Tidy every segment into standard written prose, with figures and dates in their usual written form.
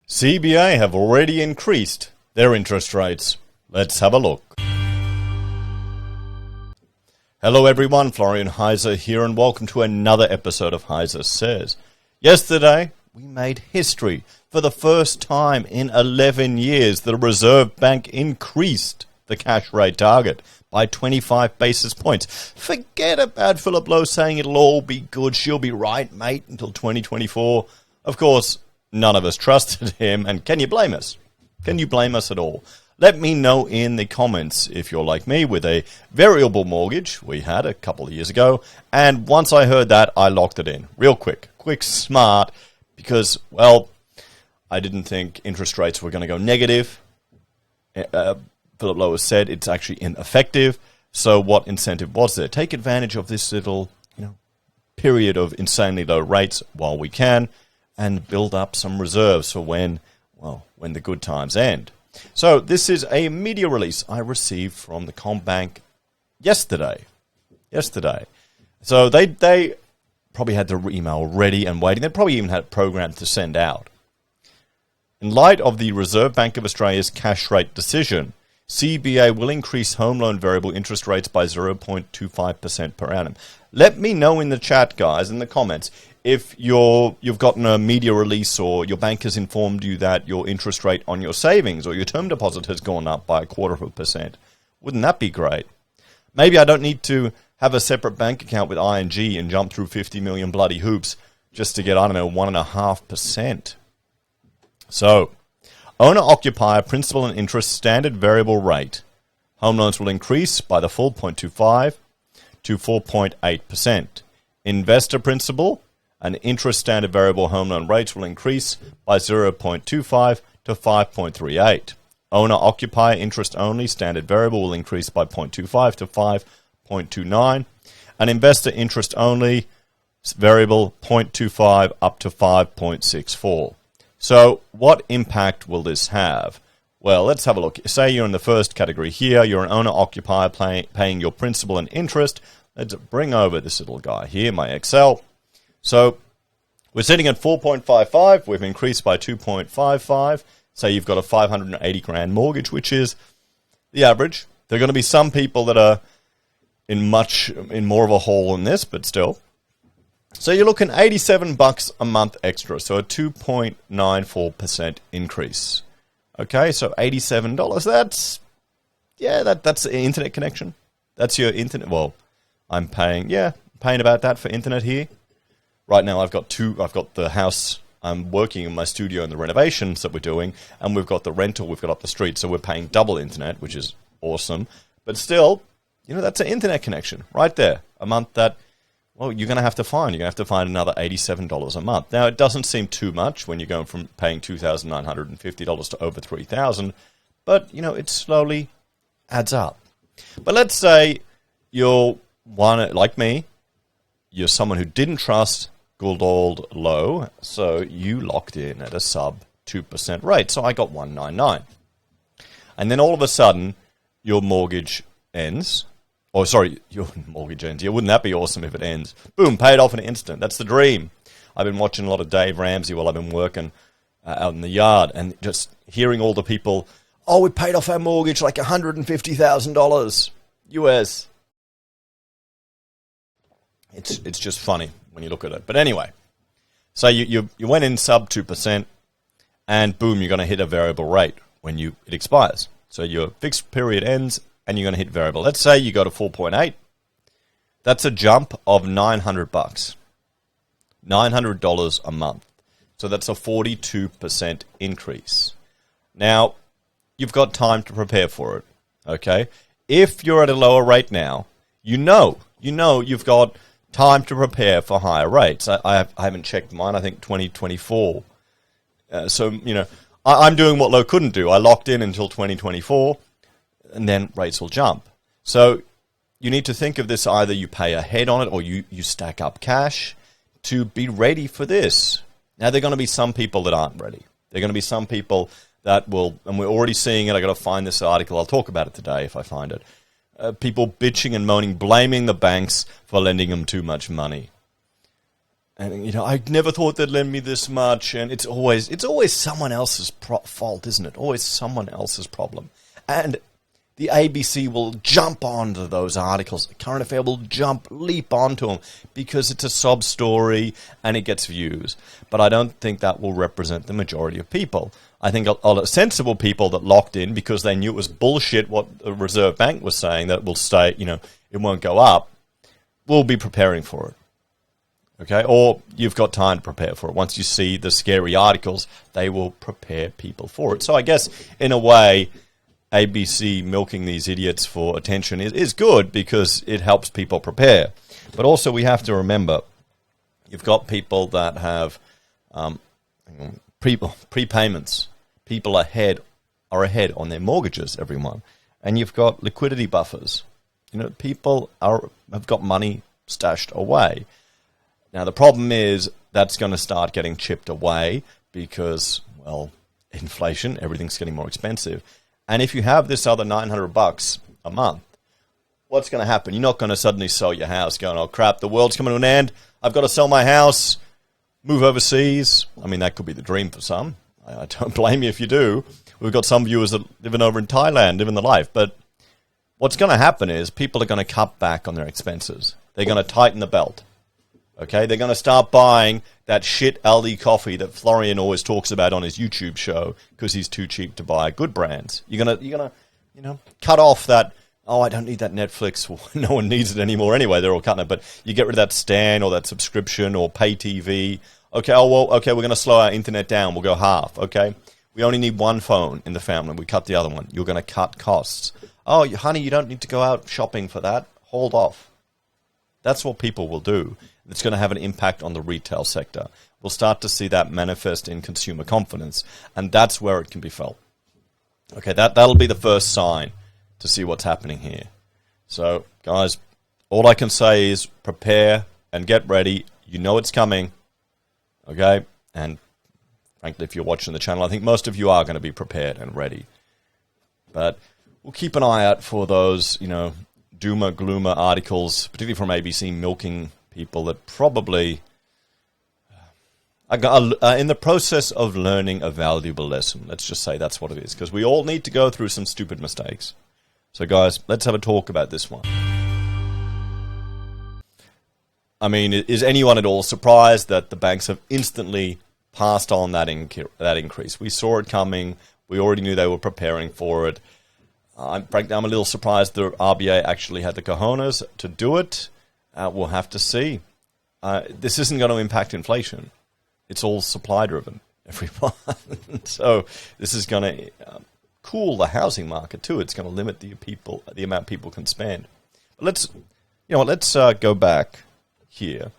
CBA have already increased their interest rates. Let's have a look. Hello everyone, Florian.heise here and welcome to another episode of HeiseSays. Yesterday, we made history. For the first time in 11 years, the Reserve Bank increased the cash rate target by 25 basis points. Forget about Philip Lowe saying it'll all be good, she'll be right, mate, until 2024. Of course, none of us trusted him, and can you blame us? Can you blame us at all? Let me know in the comments if you're like me with a variable mortgage we had a couple of years ago, and once I heard that, I locked it in. Real quick, smart, because, well, I didn't think interest rates were going to go negative. Philip Lowe has said it's actually ineffective, so what incentive was there? Take advantage of this little, period of insanely low rates while we can, and build up some reserves for when the good times end. So this is a media release I received from the CommBank yesterday. So they probably had their email ready and waiting. They probably even had it programmed to send out. In light of the Reserve Bank of Australia's cash rate decision, CBA will increase home loan variable interest rates by 0.25% per annum. Let me know in the chat, guys, in the comments, if you've gotten a media release or your bank has informed you that your interest rate on your savings or your term deposit has gone up by 0.25%. Wouldn't that be great? Maybe I don't need to have a separate bank account with ING and jump through 50 million bloody hoops just to get, 1.5%. So, owner-occupier principal and interest standard variable rate. Home loans will increase by the full 0.25 to 4.8%. Investor principal and interest standard variable home loan rates will increase by 0.25 to 5.38. Owner-occupier interest only standard variable will increase by 0.25 to 5.29. And investor interest only variable 0.25 up to 5.64. So what impact will this have? Well, let's have a look. Say you're in the first category here. You're an owner-occupier paying your principal and interest. Let's bring over this little guy here, my Excel. So we're sitting at 4.55. We've increased by 2.55. Say you've got a 580 grand mortgage, which is the average. There are going to be some people that are in more of a hole in this, but still. So you're looking $87 a month extra, so a 2.94% increase. Okay, so $87. That's the internet connection. That's your internet. Well, I'm paying about that for internet here. Right now I've got the house I'm working in my studio and the renovations that we're doing, and we've got the rental we've got up the street, so we're paying double internet, which is awesome. But still, that's an internet connection right there. A month that, well, you're going to have to find. You're going to have to find another $87 a month. Now, it doesn't seem too much when you're going from paying $2,950 to over $3,000, but, it slowly adds up. But let's say you're one, like me, you're someone who didn't trust good old Low, so you locked in at a sub 2% rate. So I got 199. And then all of a sudden, your mortgage ends. Your mortgage ends. Yeah, wouldn't that be awesome if it ends? Boom, paid off in an instant. That's the dream. I've been watching a lot of Dave Ramsey while I've been working out in the yard and just hearing all the people, we paid off our mortgage like $150,000 US. It's just funny when you look at it. But anyway, so you went in sub 2% and boom, you're going to hit a variable rate when it expires. So your fixed period ends and you're going to hit variable. Let's say you go to 4.8. That's a jump of $900. $900 a month. So that's a 42% increase. Now, you've got time to prepare for it, okay? If you're at a lower rate now, you've got time to prepare for higher rates. I haven't checked mine, I think 2024. I'm doing what Low couldn't do. I locked in until 2024, and then rates will jump. So you need to think of this, either you pay ahead on it or you stack up cash to be ready for this. Now, there are going to be some people that aren't ready. There are going to be some people that will, and we're already seeing it. I've got to find this article. I'll talk about it today if I find it. People bitching and moaning, blaming the banks for lending them too much money. And, you know, I never thought they'd lend me this much. And it's always someone else's fault, isn't it? Always someone else's problem. And the ABC will jump onto those articles. Current Affair will leap onto them because it's a sob story and it gets views. But I don't think that will represent the majority of people. I think a lot of sensible people that locked in because they knew it was bullshit what the Reserve Bank was saying, that will stay, you know, it won't go up, will be preparing for it. Okay, or you've got time to prepare for it. Once you see the scary articles, they will prepare people for it. So I guess, in a way, ABC milking these idiots for attention is good because it helps people prepare. But also we have to remember, you've got people that have prepayments. People are ahead on their mortgages, everyone. And you've got liquidity buffers. You know, people have got money stashed away. Now, the problem is that's going to start getting chipped away because, well, inflation, everything's getting more expensive. And if you have this other $900 a month, what's going to happen? You're not going to suddenly sell your house going, oh, crap, the world's coming to an end. I've got to sell my house, move overseas. I mean, that could be the dream for some. I don't blame you if you do. We've got some viewers that living over in Thailand, living the life. But what's going to happen is people are going to cut back on their expenses. They're going to tighten the belt. Okay, they're going to start buying that shit Aldi coffee that Florian always talks about on his YouTube show because he's too cheap to buy good brands. You're gonna, you know, cut off that. Oh, I don't need that Netflix. Well, no one needs it anymore anyway. They're all cutting it. But you get rid of that Stan or that subscription or pay TV. Okay, we're going to slow our internet down. We'll go half. Okay, we only need one phone in the family. We cut the other one. You're going to cut costs. Oh, honey, you don't need to go out shopping for that. Hold off. That's what people will do. It's going to have an impact on the retail sector. We'll start to see that manifest in consumer confidence, and that's where it can be felt. Okay, that'll be the first sign to see what's happening here. So, guys, all I can say is prepare and get ready. You know it's coming, okay? And frankly, if you're watching the channel, I think most of you are going to be prepared and ready. But we'll keep an eye out for those, you know, doomer gloomer articles, particularly from ABC milking people that probably are in the process of learning a valuable lesson. Let's just say that's what it is, because we all need to go through some stupid mistakes. So, guys, let's have a talk about this one. I mean, is anyone at all surprised that the banks have instantly passed on that increase? We saw it coming. We already knew they were preparing for it. Frankly, I'm a little surprised the RBA actually had the cojones to do it. We'll have to see. This isn't going to impact inflation. It's all supply-driven, everyone. So this is going to cool the housing market too. It's going to limit the amount people can spend. But let's go back here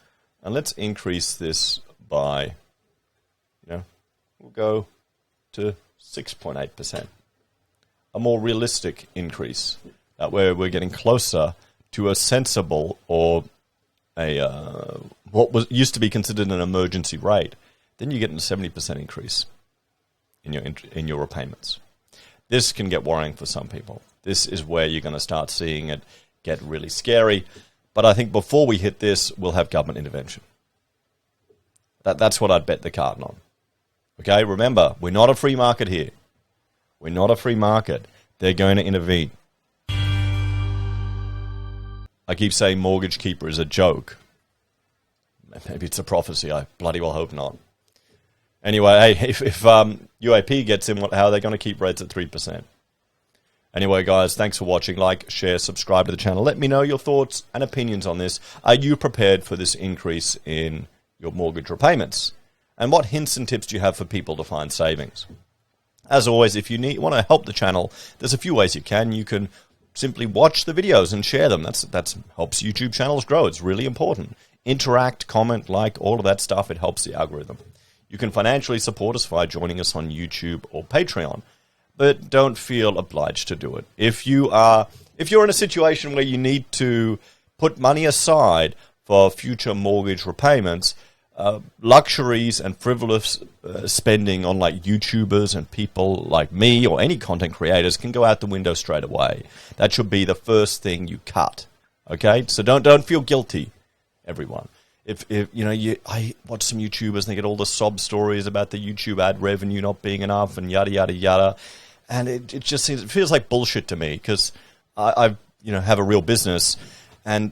and let's increase this by, we'll go to 6.8%. A more realistic increase, where we're getting closer to a sensible or what used to be considered an emergency rate. Then you get a 70% increase in your repayments. This can get worrying for some people. This is where you're going to start seeing it get really scary. But I think before we hit this, we'll have government intervention. That's what I'd bet the carton on. Okay, remember, we're not a free market here. We're not a free market. They're going to intervene. I keep saying Mortgage Keeper is a joke. Maybe it's a prophecy. I bloody well hope not. Anyway, hey, if UAP gets in, how are they going to keep rates at 3%? Anyway, guys, thanks for watching. Like, share, subscribe to the channel. Let me know your thoughts and opinions on this. Are you prepared for this increase in your mortgage repayments? And what hints and tips do you have for people to find savings? As always, if you want to help the channel, there's a few ways you can. You can simply watch the videos and share them. That helps YouTube channels grow. It's really important. Interact, comment, like, all of that stuff. It helps the algorithm. You can financially support us by joining us on YouTube or Patreon, but don't feel obliged to do it. If you're in a situation where you need to put money aside for future mortgage repayments, luxuries and frivolous spending on like YouTubers and people like me or any content creators can go out the window straight away. That should be the first thing you cut. Okay, so don't feel guilty, everyone. if you know, I watch some YouTubers and they get all the sob stories about the YouTube ad revenue not being enough and yada yada yada, and it just seems, it feels like bullshit to me, because I have a real business, and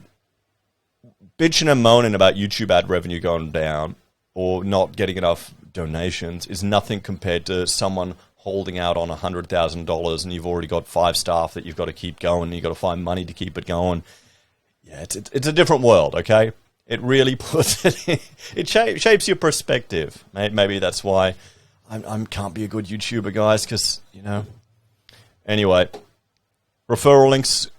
bitching and moaning about YouTube ad revenue going down or not getting enough donations is nothing compared to someone holding out on $100,000 and you've already got 5 staff that you've got to keep going, and you've got to find money to keep it going. Yeah, it's a different world, okay? It really puts it, it shapes your perspective. Maybe that's why I can't be a good YouTuber, guys, because, you know. Anyway, referral links,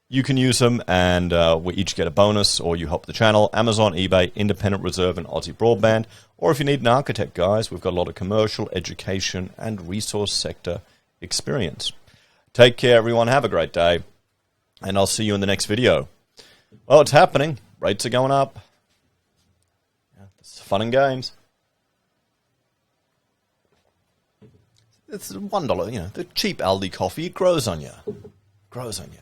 you can use them, and we each get a bonus, or you help the channel. Amazon, eBay, Independent Reserve, and AussieBroadband. Or if you need an architect, guys, we've got a lot of commercial, education, and resource sector experience. Take care, everyone. Have a great day, and I'll see you in the next video. Well, it's happening. Rates are going up. Yeah, it's fun and games. It's $1, you know, the cheap Aldi coffee. It grows on you. Grows on you.